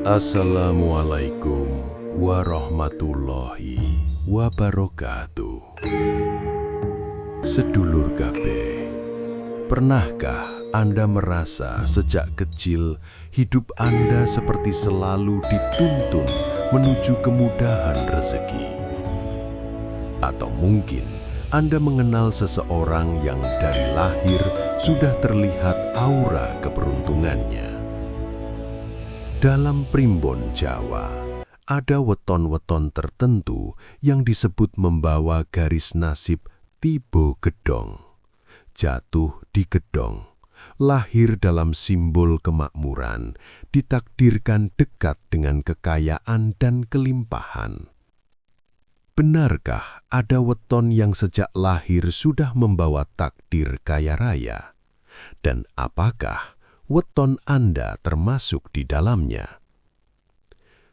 Assalamualaikum warahmatullahi wabarakatuh. Sedulur kabeh, pernahkah Anda merasa sejak kecil hidup Anda seperti selalu dituntun menuju kemudahan rezeki? Atau mungkin Anda mengenal seseorang yang dari lahir sudah terlihat aura keberuntungannya? Dalam primbon Jawa, ada weton-weton tertentu yang disebut membawa garis nasib tibo gedong. Jatuh di gedong, lahir dalam simbol kemakmuran, ditakdirkan dekat dengan kekayaan dan kelimpahan. Benarkah ada weton yang sejak lahir sudah membawa takdir kaya raya? Dan apakah weton Anda termasuk di dalamnya?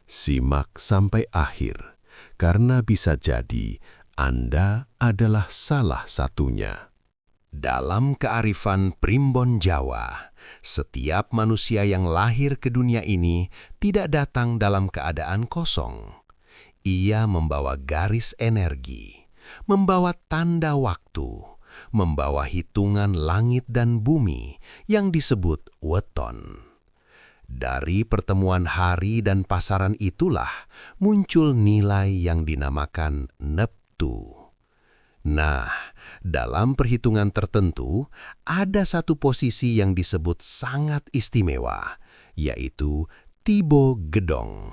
Simak sampai akhir, karena bisa jadi Anda adalah salah satunya. Dalam kearifan primbon Jawa, setiap manusia yang lahir ke dunia ini tidak datang dalam keadaan kosong. Ia membawa garis energi, membawa tanda waktu, membawa hitungan langit dan bumi yang disebut weton. Dari pertemuan hari dan pasaran itulah muncul nilai yang dinamakan neptu. Nah, dalam perhitungan tertentu ada satu posisi yang disebut sangat istimewa, yaitu tibo gedong.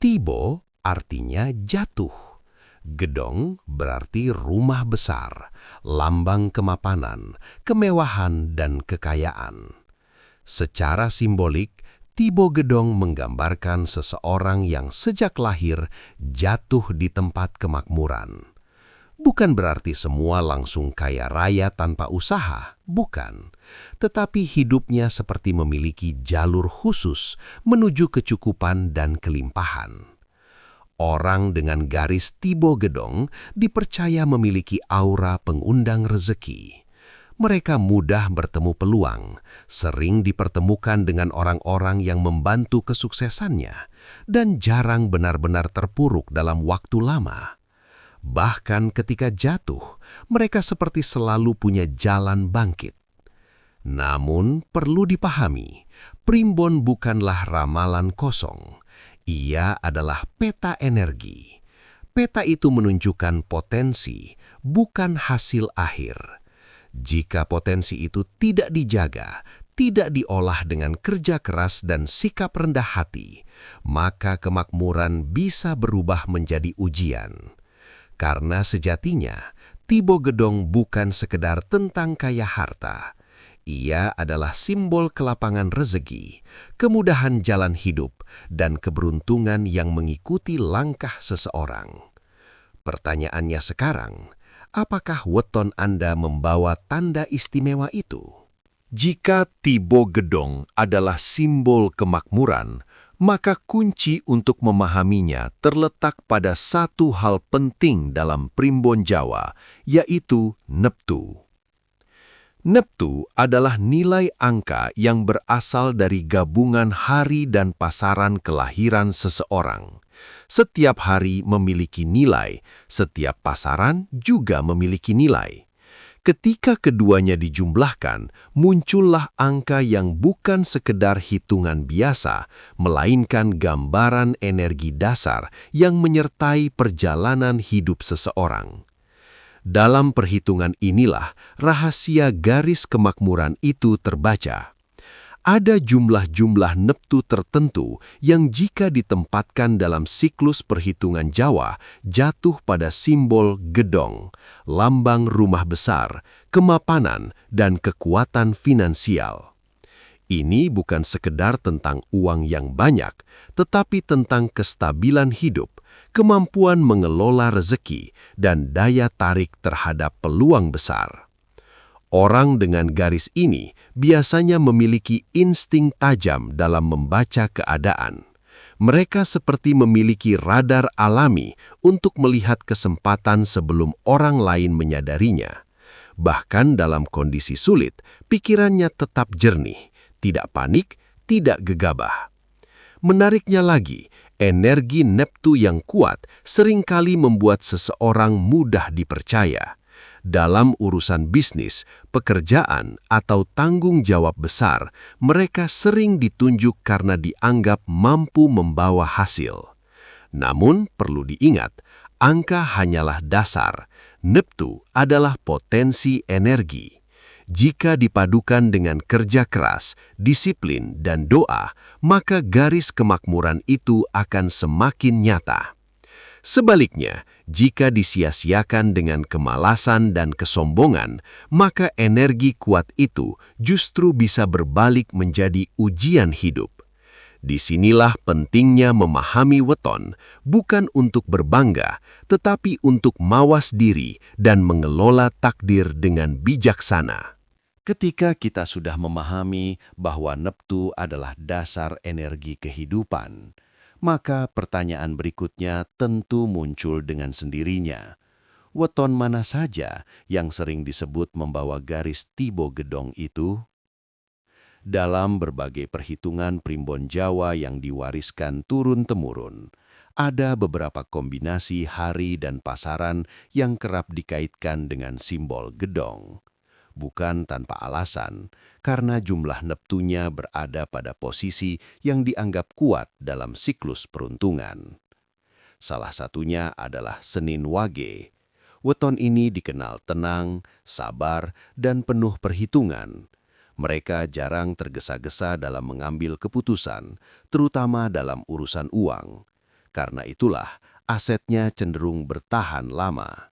Tibo artinya jatuh. Gedong berarti rumah besar, lambang kemapanan, kemewahan, dan kekayaan. Secara simbolik, tibo gedong menggambarkan seseorang yang sejak lahir jatuh di tempat kemakmuran. Bukan berarti semua langsung kaya raya tanpa usaha, bukan. Tetapi hidupnya seperti memiliki jalur khusus menuju kecukupan dan kelimpahan. Orang dengan garis tibo gedong dipercaya memiliki aura pengundang rezeki. Mereka mudah bertemu peluang, sering dipertemukan dengan orang-orang yang membantu kesuksesannya, dan jarang benar-benar terpuruk dalam waktu lama. Bahkan ketika jatuh, mereka seperti selalu punya jalan bangkit. Namun perlu dipahami, primbon bukanlah ramalan kosong. Ia adalah peta energi. Peta itu menunjukkan potensi, bukan hasil akhir. Jika potensi itu tidak dijaga, tidak diolah dengan kerja keras dan sikap rendah hati, maka kemakmuran bisa berubah menjadi ujian. Karena sejatinya, tibo gedong bukan sekedar tentang kaya harta. Ia adalah simbol kelapangan rezeki, kemudahan jalan hidup, dan keberuntungan yang mengikuti langkah seseorang. Pertanyaannya sekarang, apakah weton Anda membawa tanda istimewa itu? Jika tibo gedong adalah simbol kemakmuran, maka kunci untuk memahaminya terletak pada satu hal penting dalam primbon Jawa, yaitu neptu. Neptu adalah nilai angka yang berasal dari gabungan hari dan pasaran kelahiran seseorang. Setiap hari memiliki nilai, setiap pasaran juga memiliki nilai. Ketika keduanya dijumlahkan, muncullah angka yang bukan sekedar hitungan biasa, melainkan gambaran energi dasar yang menyertai perjalanan hidup seseorang. Dalam perhitungan inilah rahasia garis kemakmuran itu terbaca. Ada jumlah-jumlah neptu tertentu yang jika ditempatkan dalam siklus perhitungan Jawa jatuh pada simbol gedong, lambang rumah besar, kemapanan, dan kekuatan finansial. Ini bukan sekedar tentang uang yang banyak, tetapi tentang kestabilan hidup, kemampuan mengelola rezeki, dan daya tarik terhadap peluang besar. Orang dengan garis ini biasanya memiliki insting tajam dalam membaca keadaan. Mereka seperti memiliki radar alami untuk melihat kesempatan sebelum orang lain menyadarinya. Bahkan dalam kondisi sulit, pikirannya tetap jernih, tidak panik, tidak gegabah. Menariknya lagi, energi Neptu yang kuat seringkali membuat seseorang mudah dipercaya. Dalam urusan bisnis, pekerjaan, atau tanggung jawab besar, mereka sering ditunjuk karena dianggap mampu membawa hasil. Namun, perlu diingat, angka hanyalah dasar. Neptu adalah potensi energi. Jika dipadukan dengan kerja keras, disiplin, dan doa, maka garis kemakmuran itu akan semakin nyata. Sebaliknya, jika disia-siakan dengan kemalasan dan kesombongan, maka energi kuat itu justru bisa berbalik menjadi ujian hidup. Disinilah pentingnya memahami weton, bukan untuk berbangga, tetapi untuk mawas diri dan mengelola takdir dengan bijaksana. Ketika kita sudah memahami bahwa Neptu adalah dasar energi kehidupan, maka pertanyaan berikutnya tentu muncul dengan sendirinya. Weton mana saja yang sering disebut membawa garis Tibo Gedong itu? Dalam berbagai perhitungan primbon Jawa yang diwariskan turun-temurun, ada beberapa kombinasi hari dan pasaran yang kerap dikaitkan dengan simbol gedong. Bukan tanpa alasan, karena jumlah Neptunya berada pada posisi yang dianggap kuat dalam siklus peruntungan. Salah satunya adalah Senin Wage. Weton ini dikenal tenang, sabar, dan penuh perhitungan. Mereka jarang tergesa-gesa dalam mengambil keputusan, terutama dalam urusan uang. Karena itulah, asetnya cenderung bertahan lama.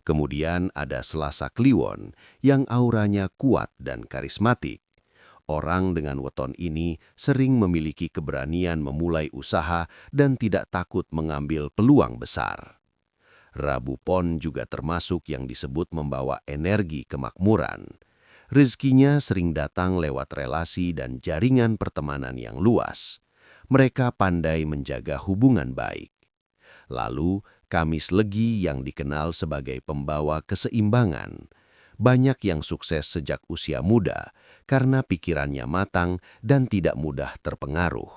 Kemudian ada Selasa Kliwon yang auranya kuat dan karismatik. Orang dengan weton ini sering memiliki keberanian memulai usaha dan tidak takut mengambil peluang besar. Rabu Pon juga termasuk yang disebut membawa energi kemakmuran. Rezekinya sering datang lewat relasi dan jaringan pertemanan yang luas. Mereka pandai menjaga hubungan baik. Lalu, Kamis Legi yang dikenal sebagai pembawa keseimbangan. Banyak yang sukses sejak usia muda karena pikirannya matang dan tidak mudah terpengaruh.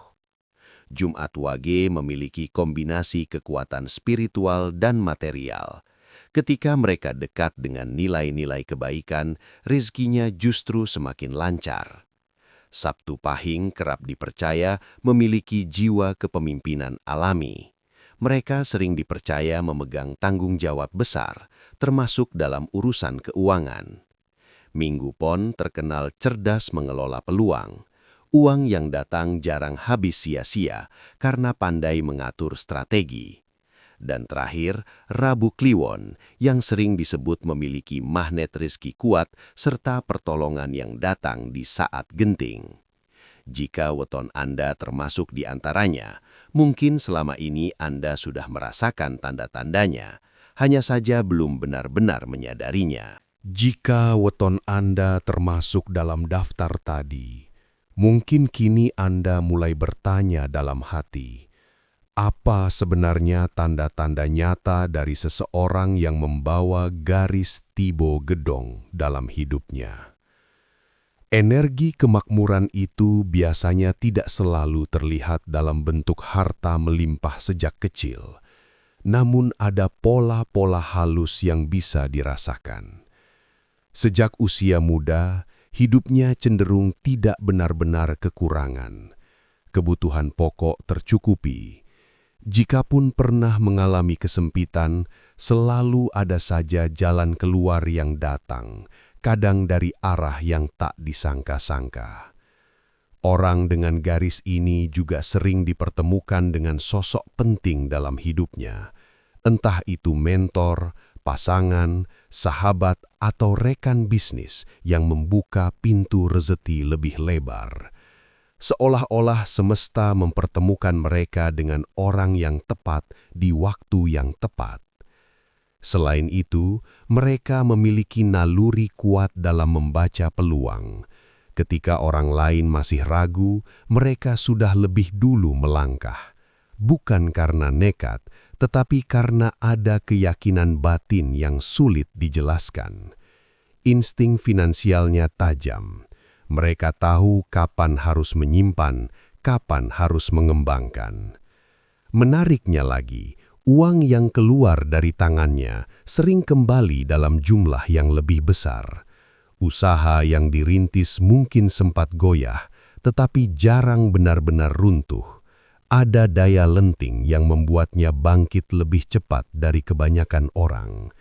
Jumat Wage memiliki kombinasi kekuatan spiritual dan material. Ketika mereka dekat dengan nilai-nilai kebaikan, rezekinya justru semakin lancar. Sabtu Pahing kerap dipercaya memiliki jiwa kepemimpinan alami. Mereka sering dipercaya memegang tanggung jawab besar, termasuk dalam urusan keuangan. Minggu Pon terkenal cerdas mengelola peluang. Uang yang datang jarang habis sia-sia karena pandai mengatur strategi. Dan terakhir, Rabu Kliwon yang sering disebut memiliki magnet rezeki kuat serta pertolongan yang datang di saat genting. Jika weton Anda termasuk di antaranya, mungkin selama ini Anda sudah merasakan tanda-tandanya, hanya saja belum benar-benar menyadarinya. Jika weton Anda termasuk dalam daftar tadi, mungkin kini Anda mulai bertanya dalam hati, apa sebenarnya tanda-tanda nyata dari seseorang yang membawa garis Tibo Gedong dalam hidupnya? Energi kemakmuran itu biasanya tidak selalu terlihat dalam bentuk harta melimpah sejak kecil, namun ada pola-pola halus yang bisa dirasakan. Sejak usia muda, hidupnya cenderung tidak benar-benar kekurangan. Kebutuhan pokok tercukupi. Jikapun pernah mengalami kesempitan, selalu ada saja jalan keluar yang datang, kadang dari arah yang tak disangka-sangka. Orang dengan garis ini juga sering dipertemukan dengan sosok penting dalam hidupnya, entah itu mentor, pasangan, sahabat, atau rekan bisnis yang membuka pintu rezeki lebih lebar. Seolah-olah semesta mempertemukan mereka dengan orang yang tepat di waktu yang tepat. Selain itu, mereka memiliki naluri kuat dalam membaca peluang. Ketika orang lain masih ragu, mereka sudah lebih dulu melangkah. Bukan karena nekat, tetapi karena ada keyakinan batin yang sulit dijelaskan. Insting finansialnya tajam. Mereka tahu kapan harus menyimpan, kapan harus mengembangkan. Menariknya lagi, uang yang keluar dari tangannya sering kembali dalam jumlah yang lebih besar. Usaha yang dirintis mungkin sempat goyah, tetapi jarang benar-benar runtuh. Ada daya lenting yang membuatnya bangkit lebih cepat dari kebanyakan orang.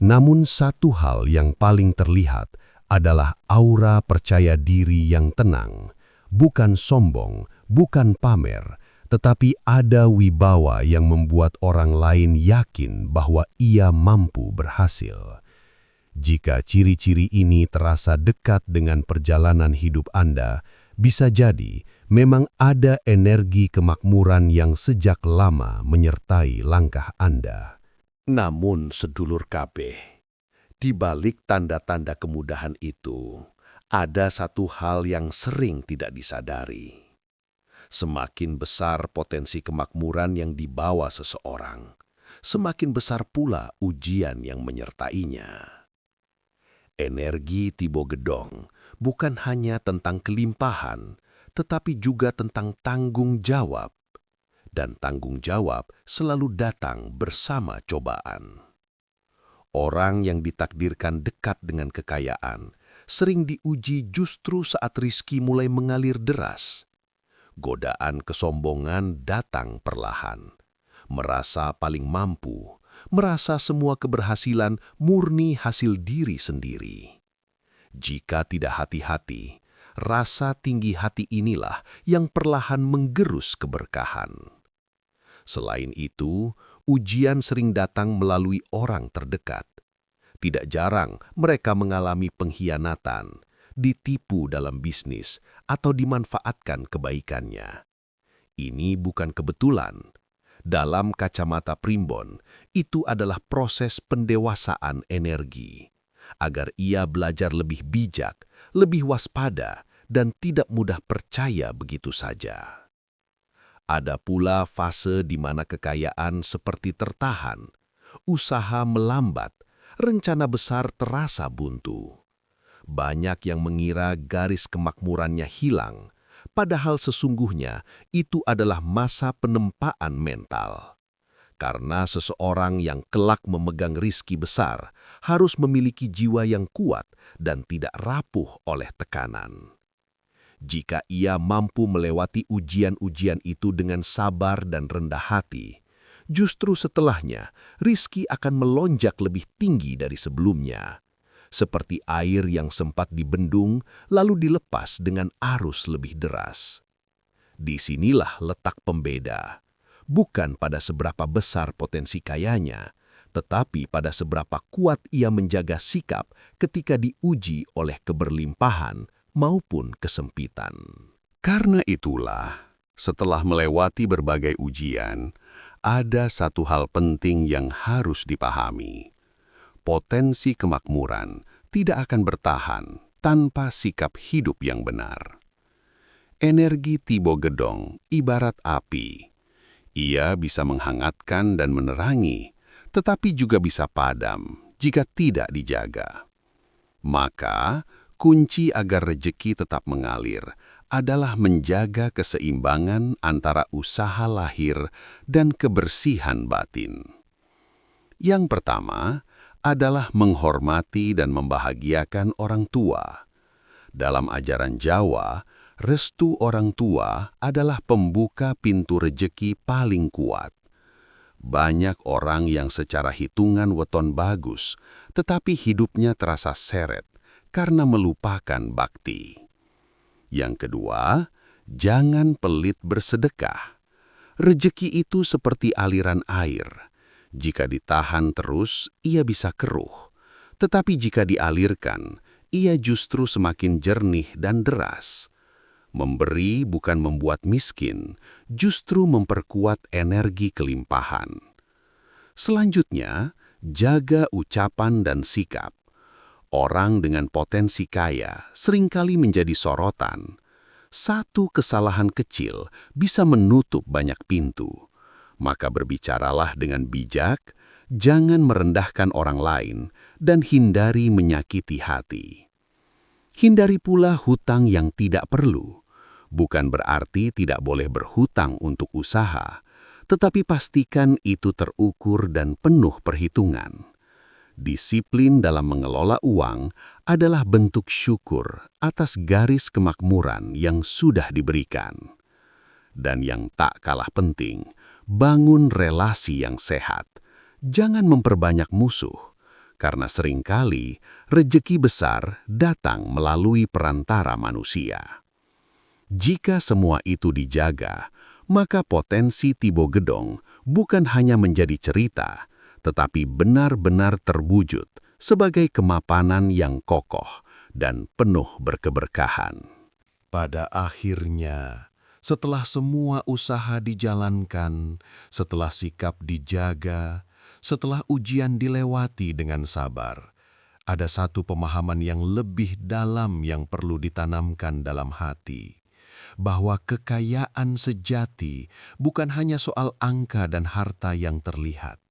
Namun satu hal yang paling terlihat adalah aura percaya diri yang tenang. Bukan sombong, bukan pamer, tetapi ada wibawa yang membuat orang lain yakin bahwa ia mampu berhasil. Jika ciri-ciri ini terasa dekat dengan perjalanan hidup Anda, bisa jadi memang ada energi kemakmuran yang sejak lama menyertai langkah Anda. Namun sedulur kabeh, di balik tanda-tanda kemudahan itu, ada satu hal yang sering tidak disadari. Semakin besar potensi kemakmuran yang dibawa seseorang, semakin besar pula ujian yang menyertainya. Energi Tibo Gedong bukan hanya tentang kelimpahan, tetapi juga tentang tanggung jawab. Dan tanggung jawab selalu datang bersama cobaan. Orang yang ditakdirkan dekat dengan kekayaan sering diuji justru saat rizki mulai mengalir deras. Godaan kesombongan datang perlahan. Merasa paling mampu, merasa semua keberhasilan murni hasil diri sendiri. Jika tidak hati-hati, rasa tinggi hati inilah yang perlahan menggerus keberkahan. Selain itu, ujian sering datang melalui orang terdekat. Tidak jarang mereka mengalami pengkhianatan, ditipu dalam bisnis, atau dimanfaatkan kebaikannya. Ini bukan kebetulan. Dalam kacamata Primbon, itu adalah proses pendewasaan energi, agar ia belajar lebih bijak, lebih waspada, dan tidak mudah percaya begitu saja. Ada pula fase di mana kekayaan seperti tertahan, usaha melambat, rencana besar terasa buntu. Banyak yang mengira garis kemakmurannya hilang, padahal sesungguhnya itu adalah masa penempaan mental. Karena seseorang yang kelak memegang rizki besar harus memiliki jiwa yang kuat dan tidak rapuh oleh tekanan. Jika ia mampu melewati ujian-ujian itu dengan sabar dan rendah hati, justru setelahnya rizki akan melonjak lebih tinggi dari sebelumnya. Seperti air yang sempat dibendung lalu dilepas dengan arus lebih deras. Disinilah letak pembeda, bukan pada seberapa besar potensi kayanya, tetapi pada seberapa kuat ia menjaga sikap ketika diuji oleh keberlimpahan maupun kesempitan. Karena itulah, setelah melewati berbagai ujian, ada satu hal penting yang harus dipahami. Potensi kemakmuran tidak akan bertahan tanpa sikap hidup yang benar. Energi Tibo Gedong ibarat api. Ia bisa menghangatkan dan menerangi, tetapi juga bisa padam jika tidak dijaga. Maka, kunci agar rejeki tetap mengalir adalah menjaga keseimbangan antara usaha lahir dan kebersihan batin. Yang pertama adalah menghormati dan membahagiakan orang tua. Dalam ajaran Jawa, restu orang tua adalah pembuka pintu rejeki paling kuat. Banyak orang yang secara hitungan weton bagus, tetapi hidupnya terasa seret karena melupakan bakti. Yang kedua, jangan pelit bersedekah. Rejeki itu seperti aliran air. Jika ditahan terus, ia bisa keruh. Tetapi jika dialirkan, ia justru semakin jernih dan deras. Memberi bukan membuat miskin, justru memperkuat energi kelimpahan. Selanjutnya, jaga ucapan dan sikap. Orang dengan potensi kaya seringkali menjadi sorotan. Satu kesalahan kecil bisa menutup banyak pintu. Maka berbicaralah dengan bijak, jangan merendahkan orang lain, dan hindari menyakiti hati. Hindari pula hutang yang tidak perlu. Bukan berarti tidak boleh berhutang untuk usaha, tetapi pastikan itu terukur dan penuh perhitungan. Disiplin dalam mengelola uang adalah bentuk syukur atas garis kemakmuran yang sudah diberikan. Dan yang tak kalah penting, bangun relasi yang sehat. Jangan memperbanyak musuh, karena seringkali rejeki besar datang melalui perantara manusia. Jika semua itu dijaga, maka potensi Tibo Gedong bukan hanya menjadi cerita, tetapi benar-benar terwujud sebagai kemapanan yang kokoh dan penuh berkeberkahan. Pada akhirnya, setelah semua usaha dijalankan, setelah sikap dijaga, setelah ujian dilewati dengan sabar, ada satu pemahaman yang lebih dalam yang perlu ditanamkan dalam hati, bahwa kekayaan sejati bukan hanya soal angka dan harta yang terlihat.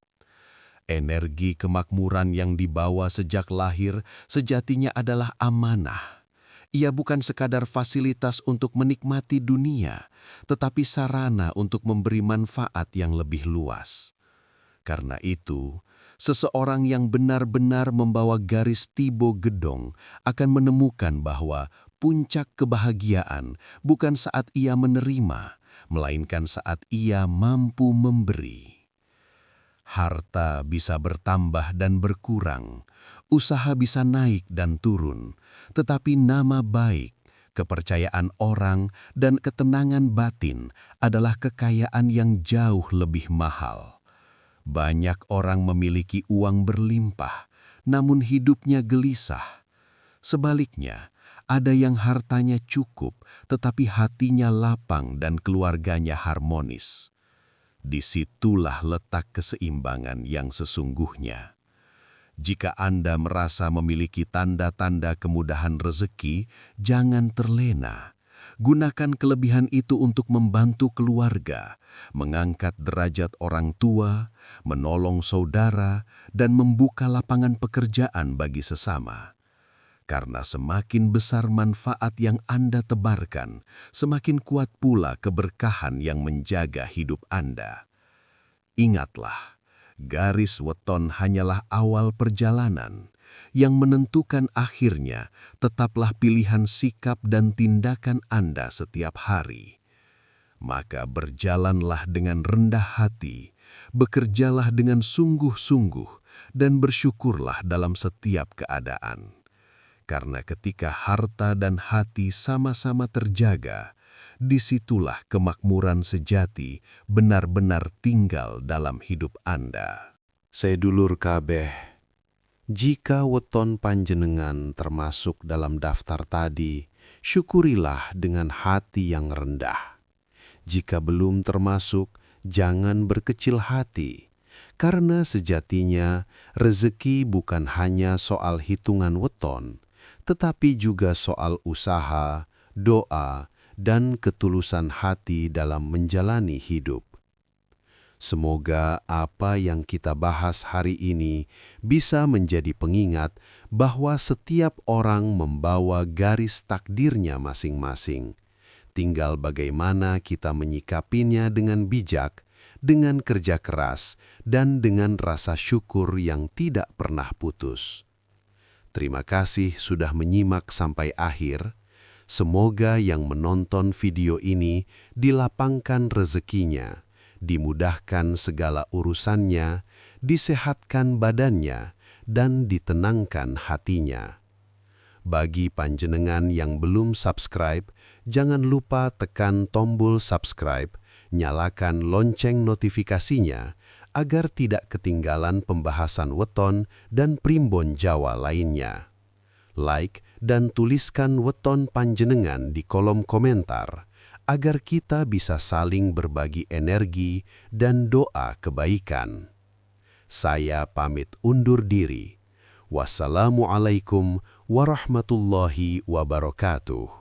Energi kemakmuran yang dibawa sejak lahir sejatinya adalah amanah. Ia bukan sekadar fasilitas untuk menikmati dunia, tetapi sarana untuk memberi manfaat yang lebih luas. Karena itu, seseorang yang benar-benar membawa garis Tibo Gedong akan menemukan bahwa puncak kebahagiaan bukan saat ia menerima, melainkan saat ia mampu memberi. Harta bisa bertambah dan berkurang, usaha bisa naik dan turun, tetapi nama baik, kepercayaan orang, dan ketenangan batin adalah kekayaan yang jauh lebih mahal. Banyak orang memiliki uang berlimpah, namun hidupnya gelisah. Sebaliknya, ada yang hartanya cukup, tetapi hatinya lapang dan keluarganya harmonis. Disitulah letak keseimbangan yang sesungguhnya. Jika Anda merasa memiliki tanda-tanda kemudahan rezeki, jangan terlena. Gunakan kelebihan itu untuk membantu keluarga, mengangkat derajat orang tua, menolong saudara, dan membuka lapangan pekerjaan bagi sesama. Karena semakin besar manfaat yang Anda tebarkan, semakin kuat pula keberkahan yang menjaga hidup Anda. Ingatlah, garis weton hanyalah awal perjalanan. Yang menentukan akhirnya tetaplah pilihan sikap dan tindakan Anda setiap hari. Maka berjalanlah dengan rendah hati, bekerjalah dengan sungguh-sungguh, dan bersyukurlah dalam setiap keadaan. Karena ketika harta dan hati sama-sama terjaga, disitulah kemakmuran sejati benar-benar tinggal dalam hidup Anda. Sedulur kabeh, jika weton panjenengan termasuk dalam daftar tadi, syukurilah dengan hati yang rendah. Jika belum termasuk, jangan berkecil hati, karena sejatinya rezeki bukan hanya soal hitungan weton, tetapi juga soal usaha, doa, dan ketulusan hati dalam menjalani hidup. Semoga apa yang kita bahas hari ini bisa menjadi pengingat bahwa setiap orang membawa garis takdirnya masing-masing. Tinggal bagaimana kita menyikapinya dengan bijak, dengan kerja keras, dan dengan rasa syukur yang tidak pernah putus. Terima kasih sudah menyimak sampai akhir. Semoga yang menonton video ini dilapangkan rezekinya, dimudahkan segala urusannya, disehatkan badannya, dan ditenangkan hatinya. Bagi panjenengan yang belum subscribe, jangan lupa tekan tombol subscribe, nyalakan lonceng notifikasinya, agar tidak ketinggalan pembahasan weton dan primbon Jawa lainnya. Like dan tuliskan weton panjenengan di kolom komentar, agar kita bisa saling berbagi energi dan doa kebaikan. Saya pamit undur diri. Wassalamualaikum warahmatullahi wabarakatuh.